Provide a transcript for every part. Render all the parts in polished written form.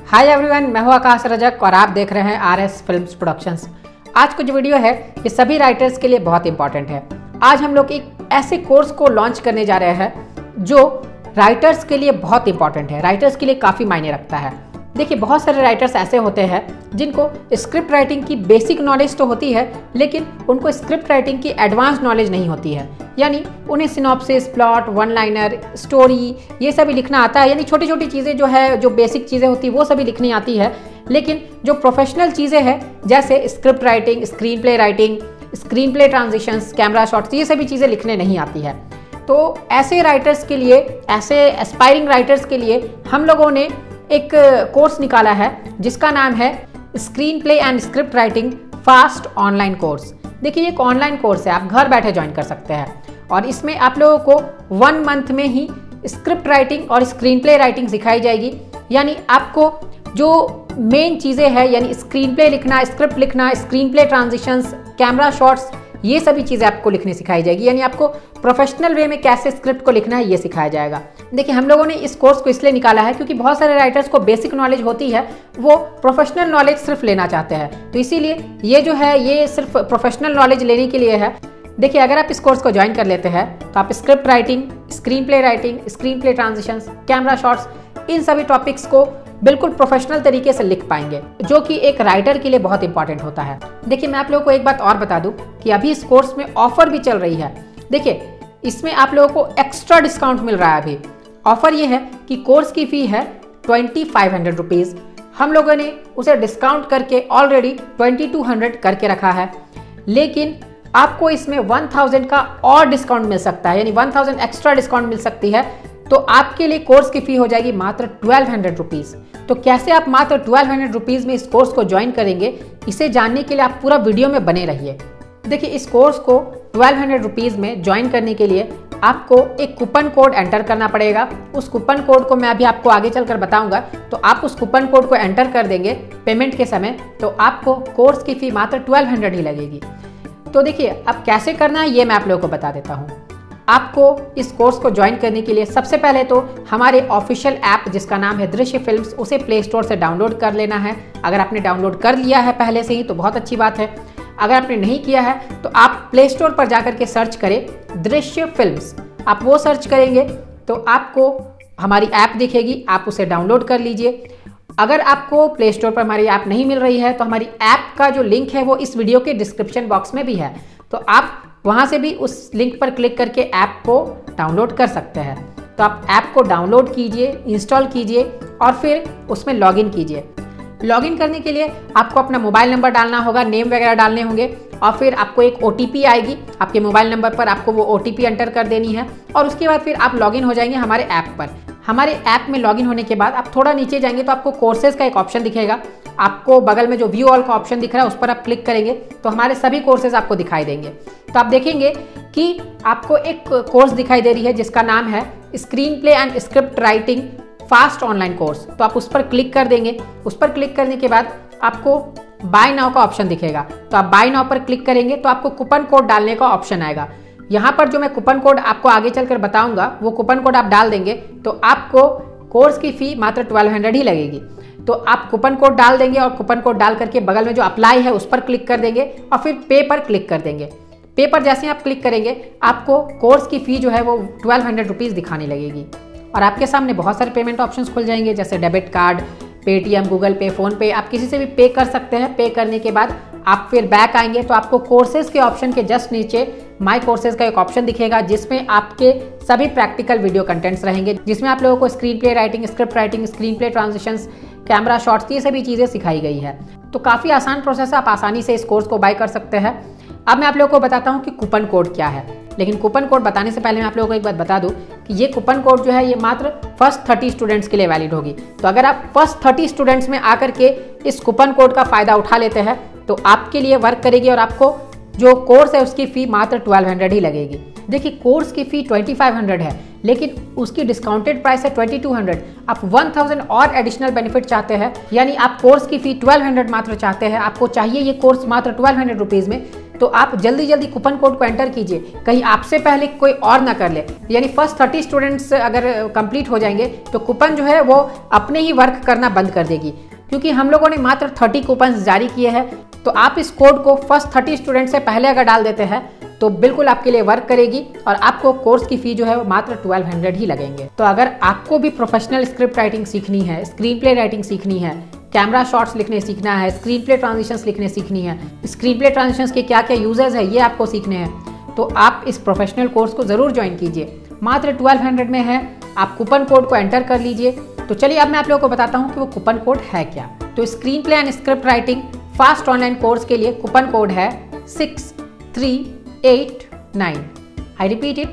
Hi everyone, मैं हूं आकाश रजक और आप देख रहे हैं आरएस फिल्म्स प्रोडक्शंस। आज का जो वीडियो है ये सभी राइटर्स के लिए बहुत इंपॉर्टेंट है। आज हम लोग एक ऐसे कोर्स को लॉन्च करने जा रहे हैं जो राइटर्स के लिए बहुत इंपॉर्टेंट है, राइटर्स के लिए काफ़ी मायने रखता है। देखिए, बहुत सारे राइटर्स ऐसे होते हैं जिनको स्क्रिप्ट राइटिंग की बेसिक नॉलेज तो होती है, लेकिन उनको स्क्रिप्ट राइटिंग की एडवांस नॉलेज नहीं होती है। यानी उन्हें synopsis, plot, one liner, story ये सभी लिखना आता है। यानी छोटी छोटी चीज़ें जो है, जो बेसिक चीज़ें होती है वो सभी लिखनी आती है। लेकिन जो प्रोफेशनल चीज़ें हैं जैसे script writing, screenplay writing, screenplay transitions, camera shots, ये सभी चीज़ें लिखने नहीं आती है। तो ऐसे राइटर्स के लिए, ऐसे एस्पायरिंग राइटर्स के लिए हम लोगों ने एक कोर्स निकाला है जिसका नाम है screen play and script writing fast online course. देखिए, ये एक ऑनलाइन कोर्स है, आप घर बैठे ज्वाइन कर सकते हैं और इसमें आप लोगों को 1 मंथ में ही स्क्रिप्ट राइटिंग और स्क्रीन प्ले राइटिंग सिखाई जाएगी। यानी आपको जो मेन चीज़ें हैं, यानी स्क्रीन प्ले लिखना, स्क्रिप्ट लिखना, screen play transitions, camera shots, ये सभी चीज़ें आपको लिखनी सिखाई जाएगी। यानी आपको प्रोफेशनल वे में कैसे स्क्रिप्ट को लिखना है ये सिखाया जाएगा। देखिए, हम लोगों ने इस कोर्स को इसलिए निकाला है क्योंकि बहुत सारे राइटर्स को बेसिक नॉलेज होती है, वो प्रोफेशनल नॉलेज सिर्फ लेना चाहते हैं। तो इसीलिए ये जो है ये सिर्फ प्रोफेशनल नॉलेज लेने के लिए है। देखिए, अगर आप इस कोर्स को ज्वाइन कर लेते हैं तो आप script writing, screenplay writing, screenplay transitions, camera shots, इन सभी टॉपिक्स को बिल्कुल प्रोफेशनल तरीके से लिख पाएंगे, जो कि एक राइटर के लिए बहुत इंपॉर्टेंट होता है। देखिए, मैं आप लोगों को एक बात और बता दूं कि अभी इस कोर्स में ऑफर भी चल रही है। देखिए, इसमें आप लोगों को एक्स्ट्रा डिस्काउंट मिल रहा है। अभी ऑफर ये है कि कोर्स की फी है 2500 रुपीज़, हम लोगों ने उसे डिस्काउंट करके ऑलरेडी 2200 करके रखा है। लेकिन आपको इसमें 1000 का और डिस्काउंट मिल सकता है, यानी 1000 एक्स्ट्रा डिस्काउंट मिल सकती है। तो आपके लिए कोर्स की फी हो जाएगी मात्र 1200 रुपीज़। तो कैसे आप मात्र 1200 रुपीज़ में इस कोर्स को ज्वाइन करेंगे, इसे जानने के लिए आप पूरा वीडियो में बने रहिए। देखिए, इस कोर्स को 1200 रुपीज़ में ज्वाइन करने के लिए आपको एक कूपन कोड एंटर करना पड़ेगा। उस कूपन कोड को मैं अभी आपको आगे चलकर बताऊंगा। तो आप उस कूपन कोड को एंटर कर देंगे पेमेंट के समय, तो आपको कोर्स की फी मात्र 1200 ही लगेगी। तो देखिए, अब कैसे करना है ये मैं आप लोगों को बता देता हूँ। आपको इस कोर्स को ज्वाइन करने के लिए सबसे पहले तो हमारे ऑफिशियल ऐप जिसका नाम है दृश्य फिल्म्स, उसे प्ले स्टोर से डाउनलोड कर लेना है। अगर आपने डाउनलोड कर लिया है पहले से ही तो बहुत अच्छी बात है। अगर आपने नहीं किया है तो आप प्ले स्टोर पर जाकर के सर्च करें दृश्य फिल्म्स। आप वो सर्च करेंगे तो आपको हमारी ऐप दिखेगी, आप उसे डाउनलोड कर लीजिए। अगर आपको प्ले स्टोर पर हमारी ऐप नहीं मिल रही है तो हमारी ऐप का जो लिंक है वो इस वीडियो के डिस्क्रिप्शन बॉक्स में भी है, तो आप वहाँ से भी उस लिंक पर क्लिक करके ऐप को डाउनलोड कर सकते हैं। तो आप ऐप को डाउनलोड कीजिए, इंस्टॉल कीजिए और फिर उसमें लॉगिन कीजिए। लॉगिन करने के लिए आपको अपना मोबाइल नंबर डालना होगा, नेम वगैरह डालने होंगे और फिर आपको एक OTP आएगी। आपके मोबाइल नंबर पर आपको वो OTP एंटर कर देनी है और उसके बाद फिर आप लॉगिन हो जाएंगे हमारे ऐप पर। हमारे ऐप में लॉगिन होने के बाद आप थोड़ा नीचे जाएंगे तो आपको कोर्सेज का एक ऑप्शन दिखेगा। आपको बगल में जो व्यू ऑल का ऑप्शन दिख रहा है उस पर आप क्लिक करेंगे तो हमारे सभी कोर्सेज आपको दिखाई देंगे। तो आप देखेंगे कि आपको एक कोर्स दिखाई दे रही है जिसका नाम है screen play and script writing fast online course. तो आप उस पर क्लिक कर देंगे। उस पर क्लिक करने के बाद आपको बाय नाउ का ऑप्शन दिखेगा। तो आप बाय नाउ पर क्लिक करेंगे तो आपको कूपन कोड डालने का ऑप्शन आएगा। यहाँ पर जो मैं कूपन कोड आपको आगे चलकर बताऊंगा वो कूपन कोड आप डाल देंगे तो आपको कोर्स की फी मात्र 1200 ही लगेगी। तो आप कूपन कोड डाल देंगे और कूपन कोड डाल करके बगल में जो अप्लाई है उस पर क्लिक कर देंगे और फिर पे पर क्लिक कर देंगे। पे पर जैसे ही आप क्लिक करेंगे आपको कोर्स की फी जो है वो 1200 रुपीज़ दिखाने लगेगी और आपके सामने बहुत सारे पेमेंट ऑप्शंस खुल जाएंगे, जैसे डेबिट कार्ड, पेटीएम, गूगल पे, फ़ोन पे, आप किसी से भी पे कर सकते हैं। पे करने के बाद आप फिर बैक आएंगे तो आपको कोर्सेज के ऑप्शन के जस्ट नीचे माई कोर्सेज का एक ऑप्शन दिखेगा जिसमें आपके सभी प्रैक्टिकल वीडियो कंटेंट्स रहेंगे, जिसमें आप लोगों को screen play writing, script writing, screenplay transitions, camera shots, ये सभी चीज़ें सिखाई गई है। तो काफ़ी आसान प्रोसेस है, आप आसानी से इस कोर्स को बाय कर सकते हैं। अब मैं आप लोगों को बताता हूँ कि कूपन कोड क्या है, लेकिन कूपन कोड बताने से पहले मैं आप लोगों को एक बात बता दूं कि ये कूपन कोड जो है ये मात्र फर्स्ट 30 स्टूडेंट्स के लिए वैलिड होगी। तो अगर आप फर्स्ट 30 स्टूडेंट्स में आकर के इस कूपन कोड का फ़ायदा उठा लेते हैं तो आपके लिए वर्क करेगी और आपको जो कोर्स है उसकी फ़ी मात्र 1200 ही लगेगी। देखिए, कोर्स की फ़ी 2500 है लेकिन उसकी डिस्काउंटेड प्राइस है 2200। आप 1000 और एडिशनल बेनिफिट चाहते हैं, यानी आप कोर्स की फ़ी 1200 मात्र चाहते हैं, आपको चाहिए ये कोर्स मात्र 1200 रुपीज़ में, तो आप जल्दी जल्दी कूपन कोड को एंटर कीजिए, कहीं आपसे पहले कोई और ना कर ले। यानी फर्स्ट 30 स्टूडेंट्स अगर कंप्लीट हो जाएंगे तो कूपन जो है वो अपने ही वर्क करना बंद कर देगी, क्योंकि हम लोगों ने मात्र 30 कूपन जारी किए हैं। तो आप इस कोड को फर्स्ट 30 स्टूडेंट से पहले अगर डाल देते हैं तो बिल्कुल आपके लिए वर्क करेगी और आपको कोर्स की फी जो है वो मात्र 1200 ही लगेंगे। तो अगर आपको भी प्रोफेशनल स्क्रिप्ट राइटिंग सीखनी है, स्क्रीन प्ले राइटिंग सीखनी है, कैमरा शॉट्स लिखने सीखना है, स्क्रीन प्ले ट्रांजिशंस लिखने सीखनी है, स्क्रीन प्ले ट्रांजिशंस के क्या क्या यूजर्स है ये आपको सीखने हैं, तो आप इस प्रोफेशनल कोर्स को ज़रूर ज्वाइन कीजिए। मात्र 1200 में है। आप कूपन कोड को एंटर कर लीजिए। तो चलिए अब मैं आप लोगों को बताता हूँ कि वो कूपन कोड है क्या। तो screen play and script writing fast online course के लिए कूपन कोड है 6389। I repeat it,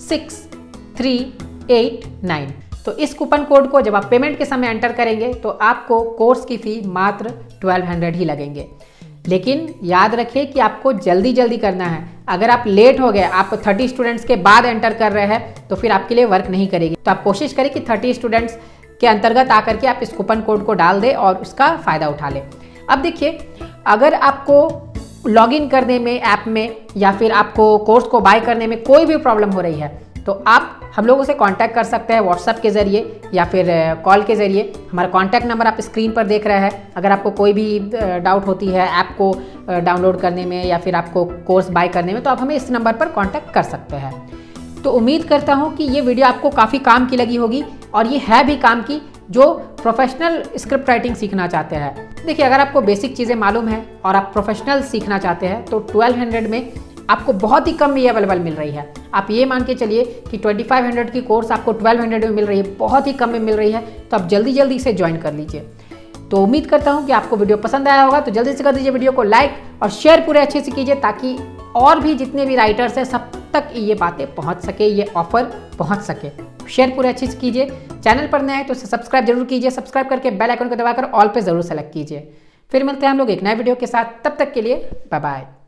6389। तो इस कूपन कोड को जब आप पेमेंट के समय एंटर करेंगे तो आपको कोर्स की फ़ी मात्र 1200 ही लगेंगे। लेकिन याद रखिए कि आपको जल्दी जल्दी करना है। अगर आप लेट हो गए, आप 30 स्टूडेंट्स के बाद एंटर कर रहे हैं तो फिर आपके लिए वर्क नहीं करेगी। तो आप कोशिश करें कि 30 स्टूडेंट्स के अंतर्गत आकर के आप इस कूपन कोड को डाल दें और उसका फ़ायदा उठा लें। अब देखिए, अगर आपको लॉगिन करने में ऐप में या फिर आपको कोर्स को बाय करने में कोई भी प्रॉब्लम हो रही है तो आप हम लोगों से कांटेक्ट कर सकते हैं व्हाट्सएप के ज़रिए या फिर कॉल के ज़रिए। हमारा कांटेक्ट नंबर आप स्क्रीन पर देख रहे हैं। अगर आपको कोई भी डाउट होती है ऐप को डाउनलोड करने में या फिर आपको कोर्स बाय करने में तो आप हमें इस नंबर पर कांटेक्ट कर सकते हैं। तो उम्मीद करता हूँ कि ये वीडियो आपको काफ़ी काम की लगी होगी और ये है भी काम की जो प्रोफेशनल स्क्रिप्ट राइटिंग सीखना चाहते हैं। देखिए, अगर आपको बेसिक चीज़ें मालूम है और आप प्रोफेशनल सीखना चाहते हैं तो 1200 में आपको बहुत ही कम में ये अवेलेबल मिल रही है। आप ये मान के चलिए कि 2500 की कोर्स आपको 1200 में मिल रही है, बहुत ही कम में मिल रही है। तो आप जल्दी जल्दी इसे ज्वाइन कर लीजिए। तो उम्मीद करता हूँ कि आपको वीडियो पसंद आया होगा। तो जल्दी से कर दीजिए वीडियो को लाइक और शेयर पूरे अच्छे से कीजिए ताकि और भी जितने भी राइटर्स हैं सब तक ये बातें पहुँच सके, ये ऑफर पहुँच सके। शेयर पूरे अच्छे से कीजिए। चैनल पर नए हैं तो सब्सक्राइब जरूर कीजिए। सब्सक्राइब करके बेल आइकन को दबाकर ऑल पे जरूर सेलेक्ट कीजिए। फिर मिलते हैं हम लोग एक नए वीडियो के साथ। तब तक के लिए बाय बाय।